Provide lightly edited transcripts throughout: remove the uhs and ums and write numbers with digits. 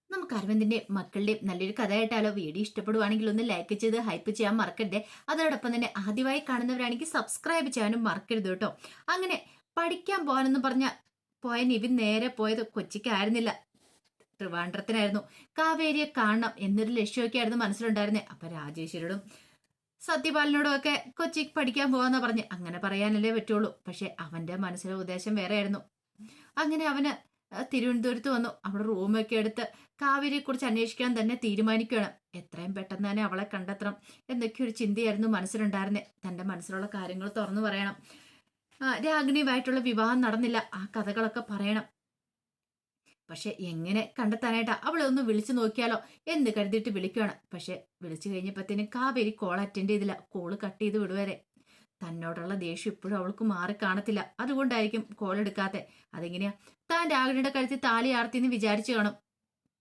നമുക്ക് അരവിന്ദിന്റെ മക്കളുടെയും നല്ലൊരു കഥയായിട്ടാലോ. വീഡിയോ ഇഷ്ടപ്പെടുവാണെങ്കിൽ ഒന്ന് ലൈക്ക് ചെയ്ത് ഹൈപ്പ് ചെയ്യാൻ മറക്കരുതേ. അതോടൊപ്പം തന്നെ ആദ്യമായി കാണുന്നവരാണെങ്കിൽ സബ്സ്ക്രൈബ് ചെയ്യാനും മറക്കരുത് കേട്ടോ. അങ്ങനെ പഠിക്കാൻ പോകാനെന്ന് പറഞ്ഞ പോയ നിവിൻ നേരെ പോയത് കൊച്ചിക്കായിരുന്നില്ല, ട്രിവാൻഡ്രത്തിനായിരുന്നു. കാവേരിയെ കാണണം എന്നൊരു ലക്ഷ്യമൊക്കെ ആയിരുന്നു മനസ്സിലുണ്ടായിരുന്നേ. അപ്പൊ രാജേശ്വരോടും സത്യപാലനോടും ഒക്കെ കൊച്ചിക്ക് പഠിക്കാൻ പോവാന്ന് പറഞ്ഞ് അങ്ങനെ പറയാനല്ലേ പറ്റുള്ളൂ. പക്ഷെ അവന്റെ മനസ്സിലെ ഉദ്ദേശം വേറെ ആയിരുന്നു. അങ്ങനെ അവന് തിരുവനന്തപുരത്ത് വന്നു. അവിടെ റൂമൊക്കെ എടുത്ത് കാവേരിയെ കുറിച്ച് അന്വേഷിക്കാൻ തന്നെ തീരുമാനിക്കുകയാണ്. എത്രയും പെട്ടെന്ന് തന്നെ അവളെ കണ്ടെത്തണം എന്നൊക്കെ ഒരു ചിന്തയായിരുന്നു മനസ്സിലുണ്ടായിരുന്നേ. തന്റെ മനസ്സിലുള്ള കാര്യങ്ങൾ തുറന്നു പറയണം. രാഗിണിയുമായിട്ടുള്ള വിവാഹം നടന്നില്ല, ആ കഥകളൊക്കെ പറയണം. പക്ഷെ എങ്ങനെ കണ്ടെത്താനായിട്ടാ? അവളെ ഒന്ന് വിളിച്ചു നോക്കിയാലോ എന്ന് കരുതിയിട്ട് വിളിക്കുകയാണ്. പക്ഷെ വിളിച്ചു കഴിഞ്ഞപ്പോഴത്തേനും കാവേരി കോൾ അറ്റൻഡ് ചെയ്തില്ല. കോള് കട്ട് ചെയ്ത് വിടുവരെ. തന്നോടുള്ള ദേഷ്യം ഇപ്പോഴും അവൾക്ക് മാറി കാണത്തില്ല. അതുകൊണ്ടായിരിക്കും കോൾ എടുക്കാത്തെ. അതെങ്ങനെയാ? താൻ രാഗിണിയുടെ കഴുത്തിൽ താലി ആർത്തിന്ന് വിചാരിച്ചു കാണും.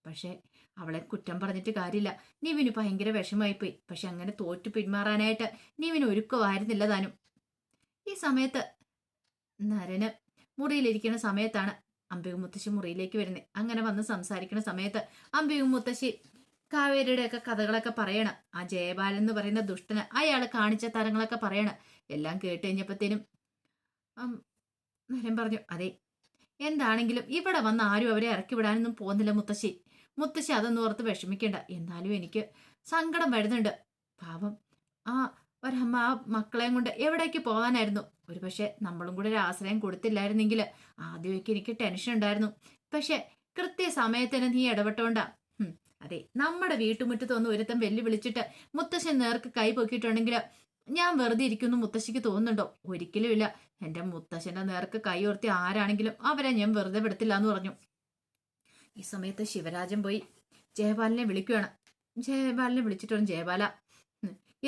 പക്ഷെ അവളെ കുറ്റം പറഞ്ഞിട്ട് കാര്യമില്ല. നിവിന് ഭയങ്കര വിഷമായിപ്പോയി. പക്ഷെ അങ്ങനെ തോറ്റു പിന്മാറാനായിട്ട് നിവിന് ഒരുക്കമായിരുന്നില്ല താനും. ഈ സമയത്ത് നരന് മുറിയിലിരിക്കുന്ന സമയത്താണ് അംബിക മുത്തശ്ശി മുറിയിലേക്ക് വരുന്നത്. അങ്ങനെ വന്ന് സംസാരിക്കുന്ന സമയത്ത് അംബിക മുത്തശ്ശി കാവേരിയുടെ ഒക്കെ കഥകളൊക്കെ പറയണം. ആ ജയബാലൻ എന്ന് പറയുന്ന ദുഷ്ടന് അയാൾ കാണിച്ച തരങ്ങളൊക്കെ പറയണം. എല്ലാം കേട്ട് കഴിഞ്ഞപ്പോഴത്തേനും നരൻ പറഞ്ഞു, അതെ, എന്താണെങ്കിലും ഇവിടെ വന്ന് ആരും അവരെ ഇറക്കി വിടാനൊന്നും പോകുന്നില്ല മുത്തശ്ശി. മുത്തശ്ശി അതൊന്നും ഓർത്ത് വിഷമിക്കേണ്ട. എന്നാലും എനിക്ക് സങ്കടം വരുന്നുണ്ട്. പാവം ആ ഒരമ്മ ആ മക്കളെയും കൊണ്ട് എവിടേക്ക് പോകാനായിരുന്നു. ഒരു പക്ഷെ നമ്മളും കൂടെ ഒരു ആശ്രയം കൊടുത്തില്ലായിരുന്നെങ്കിൽ ആദ്യമൊക്കെ എനിക്ക് ടെൻഷൻ ഉണ്ടായിരുന്നു. പക്ഷെ കൃത്യസമയത്തിന് നീ ഇടപെട്ടോണ്ടാ. അതെ, നമ്മുടെ വീട്ടുമുറ്റത്തൊന്ന് ഒരുത്തം വെല്ലു വിളിച്ചിട്ട് മുത്തശ്ശൻ നേർക്ക് കൈ പൊക്കിയിട്ടുണ്ടെങ്കിൽ ഞാൻ വെറുതെ ഇരിക്കുന്നു മുത്തശ്ശിക്ക് തോന്നുന്നുണ്ടോ? ഒരിക്കലും ഇല്ല. എന്റെ മുത്തശ്ശന്റെ നേർക്ക് കൈ ഉയർത്തി ആരാണെങ്കിലും അവരെ ഞാൻ വെറുതെ വിടത്തില്ല എന്ന് പറഞ്ഞു. ഈ സമയത്ത് ശിവരാജൻ പോയി ജയപാലിനെ വിളിക്കുകയാണ്. ജയപാലിനെ വിളിച്ചിട്ടുണ്ട്. ജയപാല,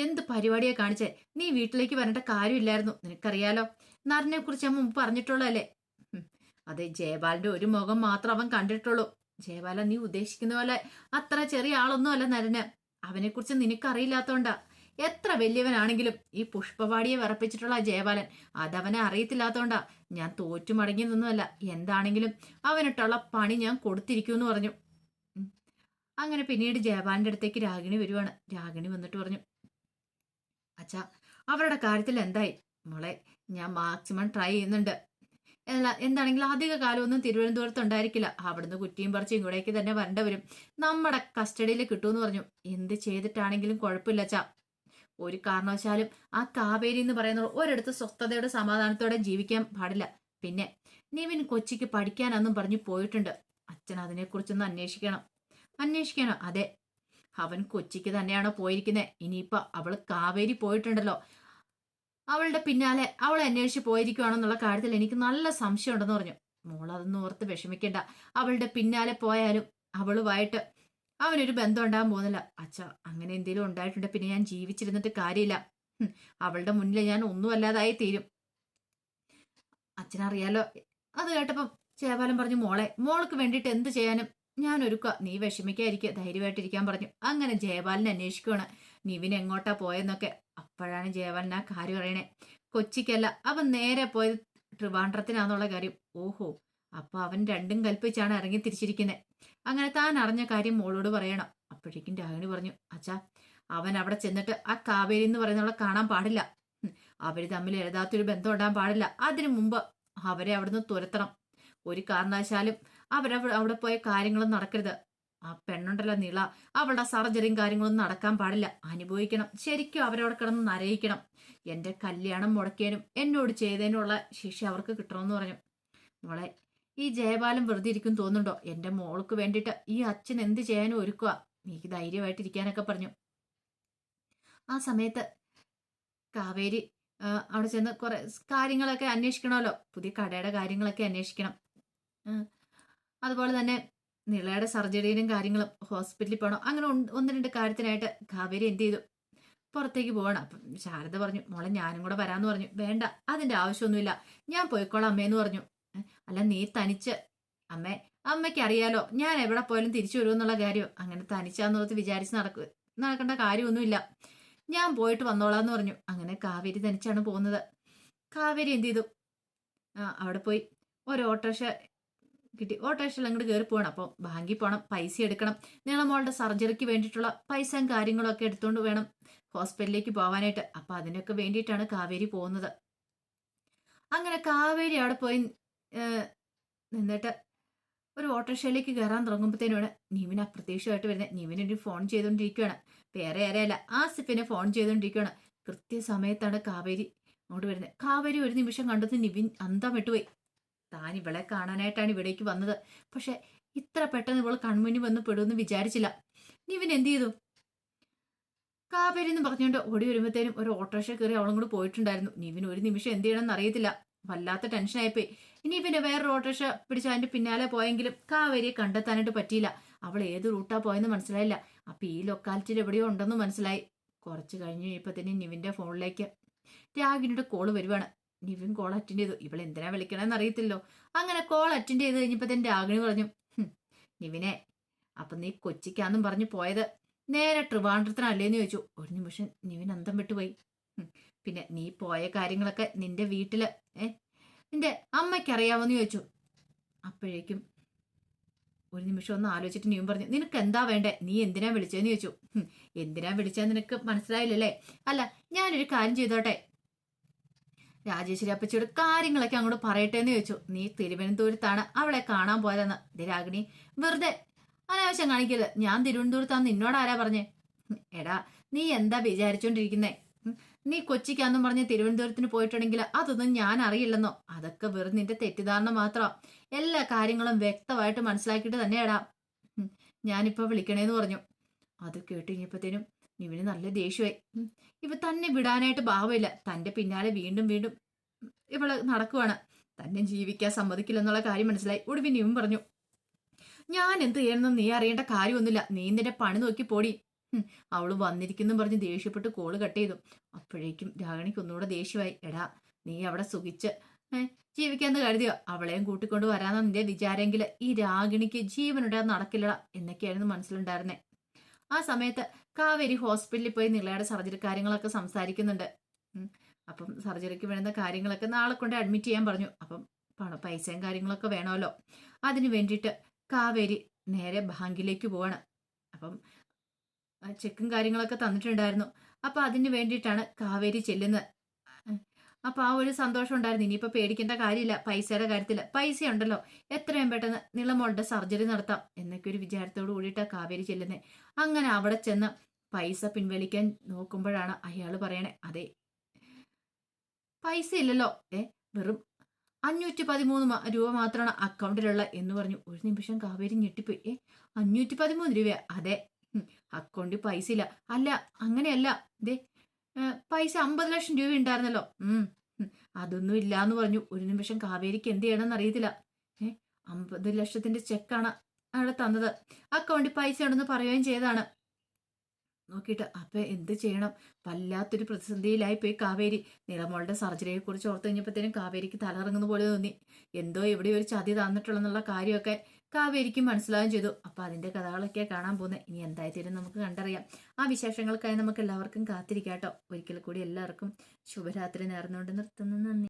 എന്ത് പരിപാടിയെ കാണിച്ചേ? നീ വീട്ടിലേക്ക് വരേണ്ട കാര്യമില്ലായിരുന്നു. നിനക്കറിയാലോ, നരനെ കുറിച്ച് ഞാൻ മുമ്പ് പറഞ്ഞിട്ടുള്ളതല്ലേ. അതെ, ജയപാലിന്റെ ഒരു മുഖം മാത്രം അവൻ കണ്ടിട്ടുള്ളൂ. ജയപാല, നീ ഉദ്ദേശിക്കുന്ന പോലെ അത്ര ചെറിയ ആളൊന്നും അല്ല നരന്. അവനെ കുറിച്ച് നിനക്കറിയില്ലാത്തോണ്ടാ. എത്ര വലിയവനാണെങ്കിലും ഈ പുഷ്പവാടിയെ വിറപ്പിച്ചിട്ടുള്ള ജയപാലൻ അതവനെ അറിയത്തില്ലാത്തോണ്ടാ. ഞാൻ തോറ്റു മടങ്ങി നിന്നുമല്ല. എന്താണെങ്കിലും അവനിട്ടുള്ള പണി ഞാൻ കൊടുത്തിരിക്കുമെന്ന് പറഞ്ഞു. അങ്ങനെ പിന്നീട് ജയപാലന്റെ അടുത്തേക്ക് രാഗിണി വരുവാണ്. രാഗിണി വന്നിട്ട് പറഞ്ഞു, അച്ഛാ, അവരുടെ കാര്യത്തിൽ എന്തായി? മോളെ, ഞാൻ മാക്സിമം ട്രൈ ചെയ്യുന്നുണ്ട്. എന്താണെങ്കിലും അധിക കാലമൊന്നും തിരുവനന്തപുരത്ത് ഉണ്ടായിരിക്കില്ല. അവിടുന്ന് കുറ്റിയും പറിച്ച് ഇങ്ങോട്ടേക്ക് തന്നെ വരേണ്ട വരും. നമ്മുടെ കസ്റ്റഡിയിൽ കിട്ടുമെന്ന് പറഞ്ഞു. എന്ത് ചെയ്തിട്ടാണെങ്കിലും കുഴപ്പമില്ല അച്ഛാ. ഒരു കാരണവശാലും ആ കാവേരി എന്ന് പറയുന്നത് ഒരിടത്ത് സ്വസ്ഥതയോടെ സമാധാനത്തോടെ ജീവിക്കാൻ പാടില്ല. പിന്നെ നിവിൻ കൊച്ചിക്ക് പഠിക്കാനെന്നും പറഞ്ഞു പോയിട്ടുണ്ട്. അച്ഛൻ അതിനെക്കുറിച്ചൊന്ന് അന്വേഷിക്കണം. അന്വേഷിക്കണോ? അതെ, അവൻ കൊച്ചിക്ക് തന്നെയാണോ പോയിരിക്കുന്നത്? ഇനിയിപ്പോ അവള് കാവേരി പോയിട്ടുണ്ടല്ലോ, അവളുടെ പിന്നാലെ അവളെ അന്വേഷിച്ച് പോയിരിക്കുവാണെന്നുള്ള കാര്യത്തിൽ എനിക്ക് നല്ല സംശയം ഉണ്ടെന്ന് പറഞ്ഞു. മോൾ അതൊന്നും ഓർത്ത് വിഷമിക്കേണ്ട. അവളുടെ പിന്നാലെ പോയാലും അവളുമായിട്ട് അവനൊരു ബന്ധം ഉണ്ടാകാൻ പോകുന്നില്ല. അച്ഛ, അങ്ങനെ എന്തെങ്കിലും ഉണ്ടായിട്ടുണ്ട് പിന്നെ ഞാൻ ജീവിച്ചിരുന്നിട്ട് കാര്യമില്ല. അവളുടെ മുന്നിൽ ഞാൻ ഒന്നും അല്ലാതായി തീരും. അച്ഛനറിയാലോ. അത് കേട്ടപ്പം ചേവാലം പറഞ്ഞു, മോളെ, മോൾക്ക് വേണ്ടിയിട്ട് എന്ത് ചെയ്യാനും ഞാൻ ഒരുക്കുക. നീ വിഷമിക്കാതിരിക്കുക, ധൈര്യമായിട്ടിരിക്കാൻ പറഞ്ഞു. അങ്ങനെ ജയപാലിനെ അന്വേഷിക്കുവാണ് നിവിൻ എങ്ങോട്ടാ പോയെന്നൊക്കെ. അപ്പോഴാണ് ജയപാലൻ ആ കാര്യം അറിയണേ. കൊച്ചിക്കല്ല, അവൻ നേരെ പോയത് ട്രിവാൻഡ്രത്തിനാന്നുള്ള കാര്യം. ഓഹോ, അപ്പൊ അവൻ രണ്ടും കൽപ്പിച്ചാണ് ഇറങ്ങി തിരിച്ചിരിക്കുന്നത്. അങ്ങനെ താൻ അറിഞ്ഞ കാര്യം മോളോട് പറയണം. അപ്പോഴേക്കും രാഗിണി പറഞ്ഞു, അച്ഛാ, അവൻ അവിടെ ചെന്നിട്ട് ആ കാവേരി എന്ന് പറയുന്നവളെ കാണാൻ പാടില്ല. അവര് തമ്മിൽ എഴുതാത്തൊരു ബന്ധം ഉണ്ടാകാൻ പാടില്ല. അതിനു മുമ്പ് അവരെ അവിടുന്ന് തുരത്തണം. ഒരു കാരണവശാലും അവിടെ പോയ കാര്യങ്ങളൊന്നും നടക്കരുത്. ആ പെണ്ണുണ്ടല്ലോ നീള, അവളുടെ സർജറിയും കാര്യങ്ങളൊന്നും നടക്കാൻ പാടില്ല. അനുഭവിക്കണം. ശരിക്കും അവരവിടെ കിടന്ന് നരയിക്കണം. എന്റെ കല്യാണം മുടക്കിയതിനും എന്നോട് ചെയ്തതിനുള്ള ശിക്ഷ അവർക്ക് കിട്ടണമെന്ന് പറഞ്ഞു. മോളെ, ഈ ജയപാലം വെറുതെ ഇരിക്കും തോന്നുന്നുണ്ടോ? എന്റെ മോൾക്ക് വേണ്ടിയിട്ട് ഈ അച്ഛൻ എന്ത് ചെയ്യാനും ഒരുക്കുക. നീക്ക് ധൈര്യമായിട്ടിരിക്കാനൊക്കെ പറഞ്ഞു. ആ സമയത്ത് കാവേരി അവിടെ ചെന്ന് കുറെ കാര്യങ്ങളൊക്കെ അന്വേഷിക്കണമല്ലോ. പുതിയ കടയുടെ കാര്യങ്ങളൊക്കെ അന്വേഷിക്കണം. അതുപോലെ തന്നെ നിളയുടെ സർജറിയും കാര്യങ്ങളും ഹോസ്പിറ്റലിൽ പോകണം. അങ്ങനെ ഒന്ന് രണ്ട് കാര്യത്തിനായിട്ട് കാവേരി എന്ത് ചെയ്തു, പുറത്തേക്ക് പോകണം. അപ്പം ശാരദ പറഞ്ഞു, മോളെ ഞാനും കൂടെ വരാന്ന് പറഞ്ഞു. വേണ്ട, അതിന്റെ ആവശ്യമൊന്നുമില്ല, ഞാൻ പോയിക്കോളാം അമ്മേന്ന് പറഞ്ഞു. അല്ല, നീ തനിച്ച്? അമ്മയ്ക്ക് അറിയാലോ ഞാൻ എവിടെ പോയാലും തിരിച്ചു വരുമെന്നുള്ള കാര്യം. അങ്ങനെ തനിച്ചാന്നോർത്ത് വിചാരിച്ച് നടക്കേണ്ട കാര്യമൊന്നുമില്ല. ഞാൻ പോയിട്ട് വന്നോളാന്ന് പറഞ്ഞു. അങ്ങനെ കാവേരി തനിച്ചാണ് പോകുന്നത്. കാവേരി എന്ത് ചെയ്തു, അവിടെ പോയി ഒരു ഓട്ടോറിക്ഷ കിട്ടി. ഓട്ടോറിക്ഷയിൽ അങ്ങോട്ട് കയറി പോകണം. അപ്പോൾ ബാങ്കിൽ പോകണം, പൈസ എടുക്കണം. നീളമോളുടെ സർജറിക്ക് വേണ്ടിയിട്ടുള്ള പൈസയും കാര്യങ്ങളും ഒക്കെ എടുത്തുകൊണ്ട് വേണം ഹോസ്പിറ്റലിലേക്ക് പോകാനായിട്ട്. അപ്പം അതിനൊക്കെ വേണ്ടിയിട്ടാണ് കാവേരി പോകുന്നത്. അങ്ങനെ കാവേരി അവിടെ പോയി നിന്നിട്ട് ഒരു ഓട്ടോറിക്ഷയിലേക്ക് കയറാൻ തുടങ്ങുമ്പോഴത്തേനുമാണ് നിവിൻ അപ്രത്യക്ഷമായിട്ട് വരുന്നത്. നിവിനൊരു ഫോൺ ചെയ്തുകൊണ്ടിരിക്കുകയാണ്. വേറെ ആരെയല്ല, ആസിഫിനെ ഫോൺ ചെയ്തുകൊണ്ടിരിക്കുകയാണ്. കൃത്യസമയത്താണ് കാവേരി അങ്ങോട്ട് വരുന്നത്. കാവേരി ഒരു നിമിഷം കണ്ടത് നിവിൻ അന്തം വിട്ടുപോയി. താൻ ഇവളെ കാണാനായിട്ടാണ് ഇവിടേക്ക് വന്നത്. പക്ഷെ ഇത്ര പെട്ടെന്ന് ഇവൾ കൺമുന്നിൽ വന്ന് പെടുമെന്ന് വിചാരിച്ചില്ല. നിവിൻ എന്ത് ചെയ്തു? കാവേരി എന്ന് പറഞ്ഞുകൊണ്ട് ഓടി വരുമ്പോഴത്തേനും ഒരു ഓട്ടോറിക്ഷ കയറി അവളും കൂടെ പോയിട്ടുണ്ടായിരുന്നു. നിവിൻ ഒരു നിമിഷം എന്ത് ചെയ്യണമെന്ന് അറിയത്തില്ല. വല്ലാത്ത ടെൻഷനായിപ്പോയി. ഇനി പിന്നെ വേറൊരു ഓട്ടോറിക്ഷ പിടിച്ച് അതിന്റെ പിന്നാലെ പോയെങ്കിലും കാവേരിയെ കണ്ടെത്താനായിട്ട് പറ്റിയില്ല. അവൾ ഏത് റൂട്ടാ പോയെന്ന് മനസ്സിലായില്ല. അപ്പൊ ഈ ലൊക്കാലിറ്റിയിൽ എവിടെയോ ഉണ്ടെന്ന് മനസ്സിലായി. കുറച്ച് കഴിഞ്ഞ് കഴിയുമ്പോഴത്തേനും നിവിന്റെ ഫോണിലേക്ക് രാഗിനിയുടെ കോള് വരുവാണ്. നിവിൻ കോൾ അറ്റൻഡ് ചെയ്തു. ഇവൾ എന്തിനാ വിളിക്കണമെന്ന് അറിയത്തില്ലോ. അങ്ങനെ കോൾ അറ്റൻഡ് ചെയ്ത് കഴിഞ്ഞപ്പോഴത്തേനും രാഗിണി പറഞ്ഞു, നിവിനെ, അപ്പൊ നീ കൊച്ചിക്കാന്നും പറഞ്ഞു പോയത് നേരെ ട്രിവാൻഡ്രത്തിനല്ലേന്ന് ചോദിച്ചു. ഒരു നിമിഷം നിവിൻ അന്തം വിട്ടുപോയി. പിന്നെ നീ പോയ കാര്യങ്ങളൊക്കെ നിന്റെ വീട്ടില് നിന്റെ അമ്മയ്ക്ക് അറിയാവോന്ന് ചോദിച്ചു. അപ്പോഴേക്കും ഒരു നിമിഷം ഒന്ന് ആലോചിച്ചിട്ട് നിവിൻ പറഞ്ഞു, നിനക്ക് എന്താ വേണ്ടേ, നീ എന്തിനാ വിളിച്ചതെന്ന് ചോദിച്ചു. എന്തിനാ വിളിച്ചതെന്ന് നിനക്ക് മനസ്സിലായില്ലല്ലേ? അല്ല, ഞാനൊരു കാര്യം ചെയ്തോട്ടെ, രാജേശ്വരി അപ്പച്ചിയോട് കാര്യങ്ങളൊക്കെ അങ്ങോട്ട് പറയട്ടെ എന്ന് ചോദിച്ചു. നീ തിരുവനന്തപുരത്താണ് അവളെ കാണാൻ പോയതെന്ന്. ഇത് രാഗിണി വെറുതെ അനാവശ്യം കാണിക്കരുത്. ഞാൻ തിരുവനന്തപുരത്താന്ന് നിന്നോട് ആരാ പറഞ്ഞേ? എടാ, നീ എന്താ വിചാരിച്ചോണ്ടിരിക്കുന്നേ? നീ കൊച്ചിക്കാന്നും പറഞ്ഞ് തിരുവനന്തപുരത്തിന് പോയിട്ടുണ്ടെങ്കിൽ അതൊന്നും ഞാൻ അറിയില്ലെന്നോ? അതൊക്കെ വെറും നിന്റെ തെറ്റിദ്ധാരണ മാത്രം. എല്ലാ കാര്യങ്ങളും വ്യക്തമായിട്ട് മനസ്സിലാക്കിയിട്ട് തന്നെയാടാ ഞാനിപ്പോ വിളിക്കണേന്ന് പറഞ്ഞു. അത് കേട്ട് കഴിഞ്ഞപ്പോഴത്തേനും ഇവന് നല്ല ദേഷ്യമായി. ഇവ തന്നെ വിടാനായിട്ട് ഭാവമില്ല. തന്റെ പിന്നാലെ വീണ്ടും വീണ്ടും ഇവള് നടക്കുവാണ്. തന്നെ ജീവിക്കാൻ സമ്മതിക്കില്ലെന്നുള്ള കാര്യം മനസ്സിലായി. ഒടുവിൻ ഇവൻ പറഞ്ഞു, ഞാൻ എന്ത് ചെയ്യണമെന്ന് നീ അറിയേണ്ട കാര്യമൊന്നുമില്ല. നീ നിന്റെ പണി നോക്കി പോടി. അവള് വന്നിരിക്കുന്നു പറഞ്ഞ് ദേഷ്യപ്പെട്ട് കോള് കട്ട് ചെയ്തു. അപ്പോഴേക്കും രാഗിണിക്ക് ഒന്നുകൂടെ ദേഷ്യമായി. എടാ, നീ അവിടെ സുഖിച്ച് ജീവിക്കാന്ന് കരുതിയോ? അവളെയും കൂട്ടിക്കൊണ്ട് വരാന്ന നിന്റെ വിചാരെങ്കിൽ ഈ രാഗിണിക്ക് ജീവനുണ്ടാ നടക്കില്ല എന്നൊക്കെയായിരുന്നു മനസ്സിലുണ്ടായിരുന്നേ. ആ സമയത്ത് കാവേരി ഹോസ്പിറ്റലിൽ പോയി നിളയുടെ സർജറി കാര്യങ്ങളൊക്കെ സംസാരിക്കുന്നുണ്ട്. അപ്പം സർജറിക്ക് വേണ്ടുന്ന കാര്യങ്ങളൊക്കെ നാളെ കൊണ്ട് അഡ്മിറ്റ് ചെയ്യാൻ പറഞ്ഞു. അപ്പം പൈസയും കാര്യങ്ങളൊക്കെ വേണമല്ലോ. അതിന് വേണ്ടിയിട്ട് കാവേരി നേരെ ബാങ്കിലേക്ക് പോവാണ്. അപ്പം ചെക്കും കാര്യങ്ങളൊക്കെ തന്നിട്ടുണ്ടായിരുന്നു. അപ്പൊ അതിന് വേണ്ടിയിട്ടാണ് കാവേരി ചെല്ലുന്നത്. അപ്പൊ ആ ഒരു സന്തോഷം ഉണ്ടായിരുന്നു. ഇനിയിപ്പോ പേടിക്കേണ്ട കാര്യമില്ല പൈസയുടെ കാര്യത്തില്. പൈസ ഉണ്ടല്ലോ, എത്രയും പെട്ടെന്ന് നിളമോളുടെ സർജറി നടത്താം എന്നൊക്കെ ഒരു വിചാരത്തോട് കൂടിയിട്ടാണ് കാവേരി ചെല്ലുന്നത്. അങ്ങനെ അവിടെ ചെന്ന് പൈസ പിൻവലിക്കാൻ നോക്കുമ്പോഴാണ് അയാൾ പറയണേ, അതെ, പൈസ ഇല്ലല്ലോ, വെറും 513 രൂപ മാത്രമാണ് അക്കൗണ്ടിലുള്ള എന്ന് പറഞ്ഞു. ഒരു നിമിഷം കാവേരി ഞെട്ടിപ്പോയി. 513 രൂപ? അതെ, അക്കൗണ്ടിൽ പൈസ ഇല്ല. അല്ല, അങ്ങനെയല്ല, ഇതേ പൈസ 50 ലക്ഷം രൂപ ഉണ്ടായിരുന്നല്ലോ. അതൊന്നും ഇല്ലാന്ന് പറഞ്ഞു. ഒരു നിമിഷം കാവേരിക്ക് എന്ത് ചെയ്യണമെന്ന് അറിയത്തില്ല. 50 ലക്ഷത്തിന്റെ ചെക്കാണ് അവിടെ തന്നത്. അക്കൗണ്ടിൽ പൈസ ഉണ്ടെന്ന് പറയുകയും ചെയ്താണ്. നോക്കിയിട്ട് അപ്പൊ എന്ത് ചെയ്യണം? വല്ലാത്തൊരു പ്രതിസന്ധിയിലായി പോയി കാവേരി. നിളമോളുടെ സർജറിയെ കുറിച്ച് ഓർത്ത് കഴിഞ്ഞപ്പോഴത്തേനും കാവേരിക്ക് തലറങ്ങുന്ന പോലെ തോന്നി. എന്തോ എവിടെ ഒരു ചതി തന്നിട്ടുള്ളെന്നുള്ള കാര്യമൊക്കെ കാവേരിക്ക് മനസ്സിലാവുകയും ചെയ്തു. അപ്പൊ അതിന്റെ കഥകളൊക്കെ കാണാൻ പോകുന്നത്. ഇനി എന്തായിത്തീരും നമുക്ക് കണ്ടറിയാം. ആ വിശേഷങ്ങൾക്കായി നമുക്ക് എല്ലാവർക്കും കാത്തിരിക്കാട്ടോ. ഒരിക്കൽ കൂടി എല്ലാവർക്കും ശുഭരാത്രി നേർന്നുകൊണ്ട് നിർത്തുന്നു. നന്ദി.